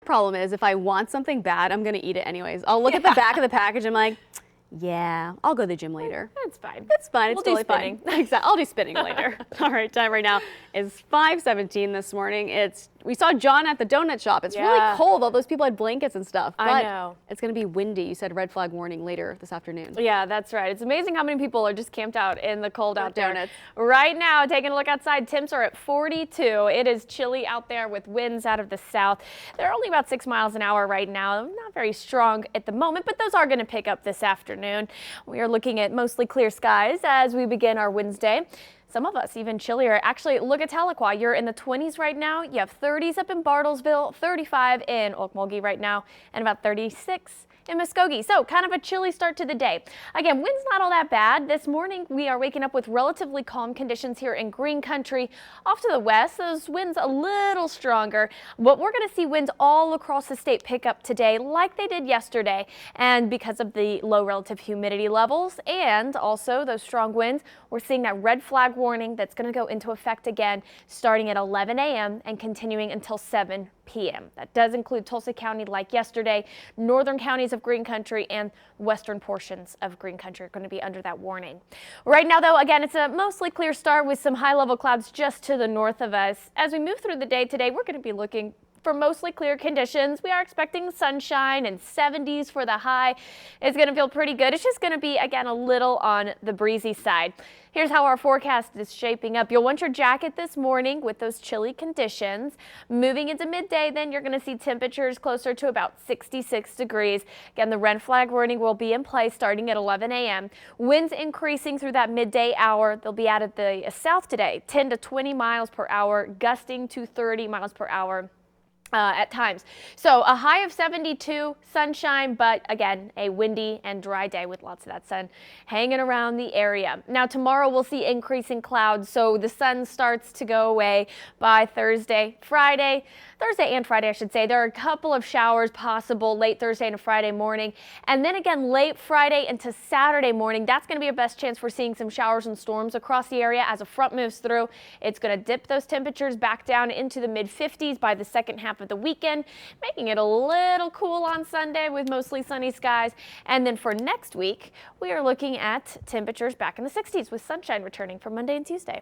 problem is if I want something bad, I'm going to eat it anyways. I'll look at the back of the package and I'm like, yeah, I'll go to the gym later. That's fine. It's fine. It's We'll totally do spinning. fine. Exactly. I'll do spinning later. All right, time right now is 5:17 this morning. We saw John at the donut shop. It's really cold. All those people had blankets and stuff. But I know. It's going to be windy. You said red flag warning later this afternoon. Yeah, that's right. It's amazing how many people are just camped out in the cold out there. Donuts. Right now, taking a look outside, temps are at 42. It is chilly out there with winds out of the south. They're only about 6 miles an hour right now. Not very strong at the moment, but those are going to pick up this afternoon. We are looking at mostly clear skies as we begin our Wednesday. Some of us even chillier. Actually, look at Tahlequah. You're in the 20s right now. You have 30s up in Bartlesville, 35 in Okmulgee right now, and about 36 in Muskogee. So kind of a chilly start to the day. Again, wind's not all that bad. This morning, we are waking up with relatively calm conditions here in Green Country. Off to the west, those winds a little stronger, but we're going to see winds all across the state pick up today like they did yesterday. And because of the low relative humidity levels and also those strong winds, we're seeing that red flag warning that's going to go into effect again starting at 11 a.m. and continuing until 7 p.m. That does include Tulsa County like yesterday. Northern counties of Green Country and western portions of Green Country are going to be under that warning. Right now, though, again, it's a mostly clear start with some high-level clouds just to the north of us. As we move through the day today, we're going to be looking for mostly clear conditions. We are expecting sunshine and 70s for the high. It's going to feel pretty good. It's just going to be, again, a little on the breezy side. Here's how our forecast is shaping up. You'll want your jacket this morning with those chilly conditions. Moving into midday, then you're going to see temperatures closer to about 66 degrees. Again, the red flag warning will be in place starting at 11 a.m. Winds increasing through that midday hour. They'll be out of the south today, 10 to 20 miles per hour, gusting to 30 miles per hour. At times. So a high of 72, sunshine, but again, a windy and dry day with lots of that sun hanging around the area. Now tomorrow we'll see increasing clouds, so the sun starts to go away by Thursday and Friday, I should say. There are a couple of showers possible late Thursday and Friday morning. And then again, late Friday into Saturday morning, that's going to be your best chance for seeing some showers and storms across the area as a front moves through. It's going to dip those temperatures back down into the mid 50s by the second half of the weekend, making it a little cool on Sunday with mostly sunny skies. And then for next week, we are looking at temperatures back in the 60s with sunshine returning for Monday and Tuesday.